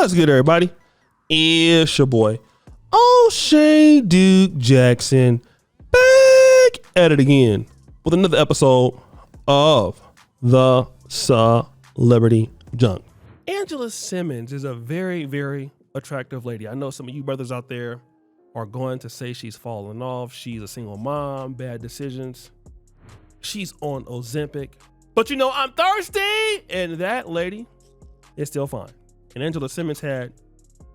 What's good, everybody? It's your boy, O'Shea Duke Jackson, back at it again with another episode of the Celebrity Junk. Angela Simmons is a very, very attractive lady. I know some of you brothers out there are going to say she's fallen off. She's a single mom, bad decisions. She's on Ozempic. But you know, I'm thirsty, and that lady is still fine. And Angela Simmons had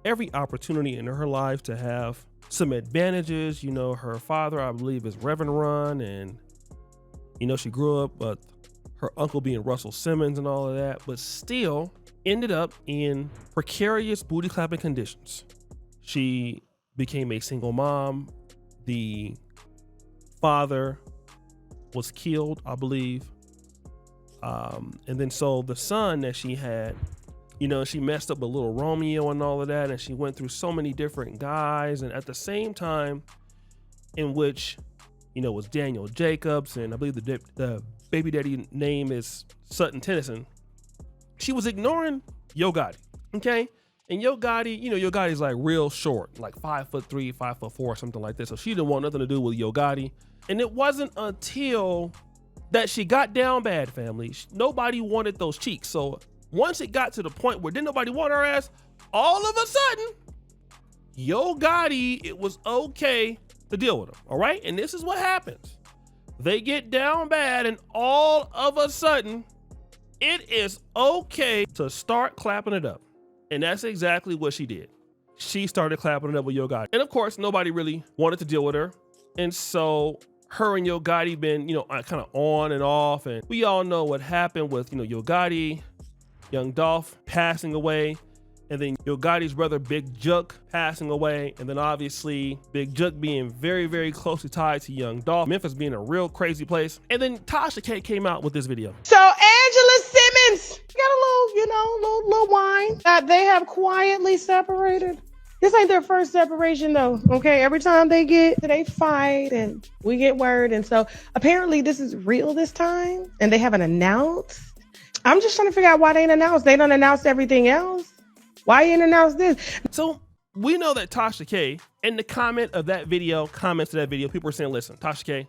every opportunity in her life to have some advantages. You know, her father, I believe, is Reverend Run, and you know, she grew up with her uncle being Russell Simmons and all of that, but still ended up in precarious booty clapping conditions. She became a single mom. The father was killed, I believe. And then so the son that she had, you know, she messed up with little Romeo and all of that, and she went through so many different guys. And at the same time in which, you know, was Daniel Jacobs, and I believe the baby daddy name is Sutton Tennyson, she was ignoring Yo Gotti, okay? And Yo Gotti, you know, Yo Gotti's like real short, like 5'3", 5'4", something like this. So she didn't want nothing to do with Yo Gotti. And it wasn't until that she got down bad, family. Nobody wanted those cheeks. So once it got to the point where didn't nobody want her ass, all of a sudden, Yo Gotti, it was okay to deal with him, all right? And this is what happens. They get down bad, and all of a sudden, it is okay to start clapping it up. And that's exactly what she did. She started clapping it up with Yo Gotti. And of course, nobody really wanted to deal with her. And so her and Yo Gotti been, you know, kind of on and off. And we all know what happened with, you know, Yo Gotti, Young Dolph passing away. And then Yo Gotti's brother, Big Juck, passing away. And then obviously Big Juck being very, very closely tied to Young Dolph. Memphis being a real crazy place. And then Tasha K came out with this video. So Angela Simmons got a little, you know, little wine that they have quietly separated. This ain't their first separation though, okay? Every time they fight and we get word. And so apparently this is real this time and they haven't announced. I'm just trying to figure out why they ain't announced. They done announced everything else. Why you ain't announced this? So we know that Tasha K, in the comments to that video, people are saying, listen, Tasha K,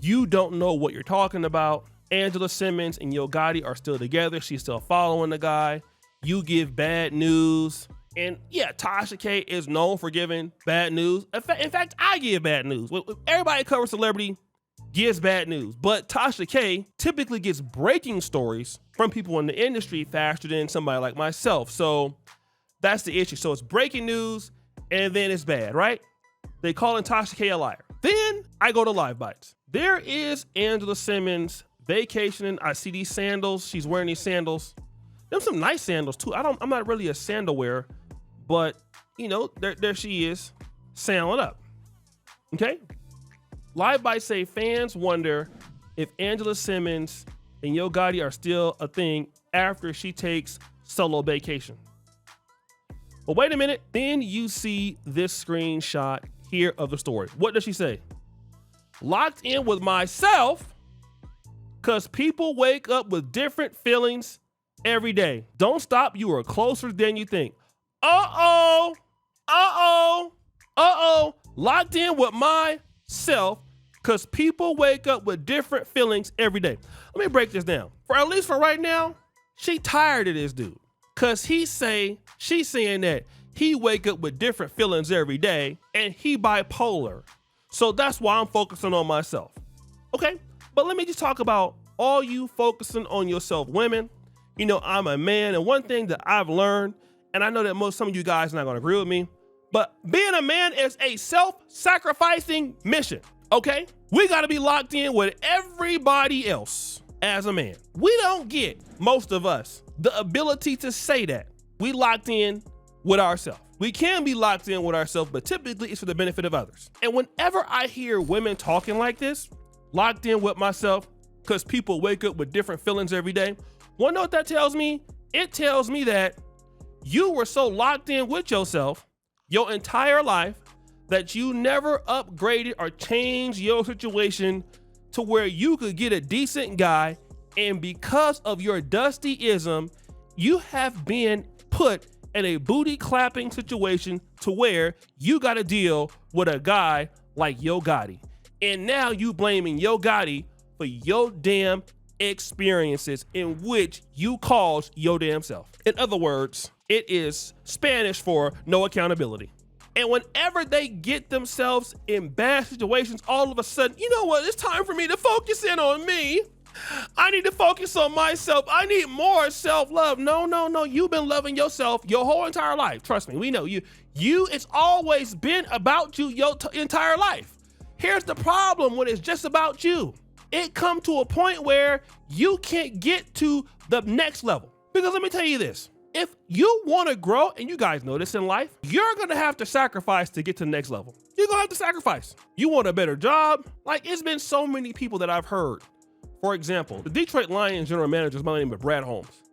you don't know what you're talking about. Angela Simmons and Yo Gotti are still together. She's still following the guy. You give bad news. And yeah, Tasha K is known for giving bad news. In fact, I give bad news. Everybody that covers celebrity gives bad news. But Tasha K typically gets breaking stories from people in the industry faster than somebody like myself. So that's the issue. So it's breaking news and then it's bad, right? They calling Tasha K a liar. Then I go to Live Bites. There is Angela Simmons vacationing. I see these sandals. She's wearing these sandals. Them some nice sandals too. I'm not really a sandal wearer, but you know, there she is sailing up. Okay. Live Bites say fans wonder if Angela Simmons and Yo Gotti are still a thing after she takes solo vacation. But wait a minute. Then you see this screenshot here of the story. What does she say? Locked in with myself because people wake up with different feelings every day. Don't stop. You are closer than you think. Uh-oh. Uh-oh. Uh-oh. Locked in with myself because people wake up with different feelings every day. Let me break this down. At least for right now, she tired of this dude. Because she's saying that he wake up with different feelings every day and he bipolar. So that's why I'm focusing on myself. Okay, but let me just talk about all you focusing on yourself women. You know, I'm a man, and one thing that I've learned, and I know that some of you guys are not gonna agree with me, but being a man is a self-sacrificing mission, okay? We gotta be locked in with everybody else as a man. We don't get, most of us, the ability to say that. We locked in with ourselves. We can be locked in with ourselves, but typically it's for the benefit of others. And whenever I hear women talking like this, locked in with myself, because people wake up with different feelings every day, wanna know what that tells me? It tells me that you were so locked in with yourself your entire life that you never upgraded or changed your situation to where you could get a decent guy, and because of your dustyism, you have been put in a booty clapping situation to where you got to deal with a guy like Yo Gotti. And now you blaming Yo Gotti for your damn experiences in which you caused your damn self. In other words, it is Spanish for no accountability. And whenever they get themselves in bad situations, all of a sudden, you know what? It's time for me to focus in on me. I need to focus on myself. I need more self-love. No. You've been loving yourself your whole entire life. Trust me, we know you. It's always been about you your entire life. Here's the problem when it's just about you. It come to a point where you can't get to the next level. Because let me tell you this. If you want to grow, and you guys know this in life, you're going to have to sacrifice to get to the next level. You're going to have to sacrifice. You want a better job? Like, it's been so many people that I've heard. For example, the Detroit Lions general manager is my name is Brad Holmes.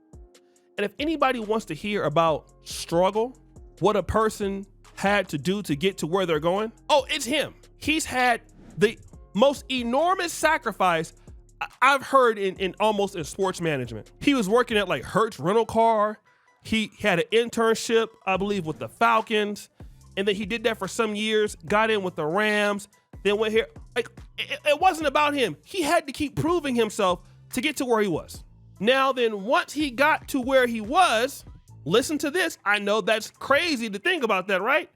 And if anybody wants to hear about struggle, what a person had to do to get to where they're going, oh, it's him. He's had the most enormous sacrifice I've heard in almost in sports management. He was working at like Hertz Rental Car. He had an internship, I believe, with the Falcons. And then he did that for some years, got in with the Rams, then went here. Like, it wasn't about him. He had to keep proving himself to get to where he was. Now then, once he got to where he was, listen to this. I know that's crazy to think about that, right?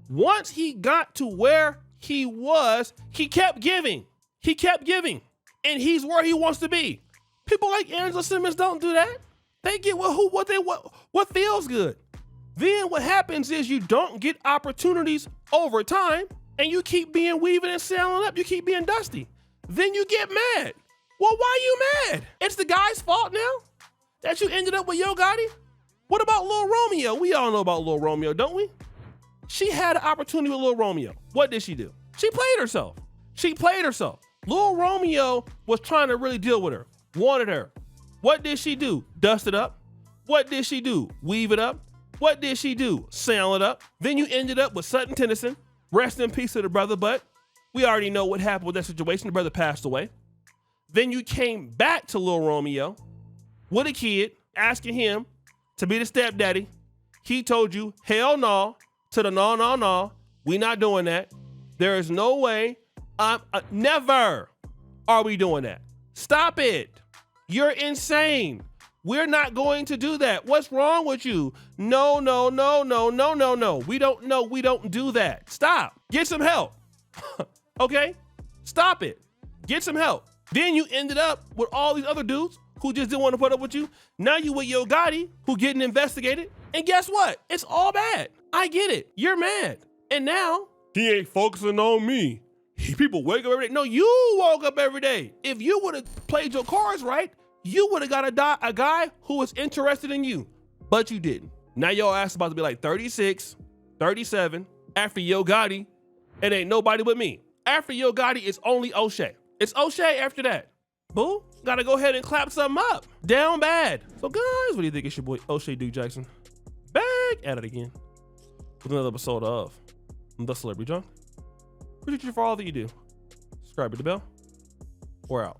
Once he got to where he was, he kept giving. He kept giving. And he's where he wants to be. People like Angela Simmons don't do that. They get what feels good. Then what happens is you don't get opportunities over time, and you keep being weaving and sailing up. You keep being dusty. Then you get mad. Well, why are you mad? It's the guy's fault now that you ended up with Yo Gotti? What about Lil Romeo? We all know about Lil Romeo, don't we? She had an opportunity with Lil Romeo. What did she do? She played herself. She played herself. Lil Romeo was trying to really deal with her, wanted her. What did she do? Dust it up. What did she do? Weave it up. What did she do? Sail it up. Then you ended up with Sutton Tennyson. Rest in peace to the brother, but we already know what happened with that situation. The brother passed away. Then you came back to Lil Romeo with a kid, asking him to be the stepdaddy. He told you, hell no, to the no. We not doing that. There is no way. Never are we doing that. Stop it. You're insane. We're not going to do that. What's wrong with you? No. We don't do that. Stop. Get some help. Okay? Stop it. Get some help. Then you ended up with all these other dudes who just didn't want to put up with you. Now you with Yo Gotti, who getting investigated. And guess what? It's all bad. I get it. You're mad. And now he ain't focusing on me. People wake up every day. No, you woke up every day. If you would have played your cards right, you would have got a guy who was interested in you, but you didn't. Now your ass about to be like 36, 37. After Yo Gotti, it ain't nobody but me. After Yo Gotti, it's only O'Shea. It's O'Shea after that. Boo, gotta go ahead and clap something up. Down bad. So guys, what do you think it's your boy O'Shea Duke Jackson? Back at it again with another episode of The Celebrity Junk. Appreciate you for all that you do. Subscribe to the bell. We're out.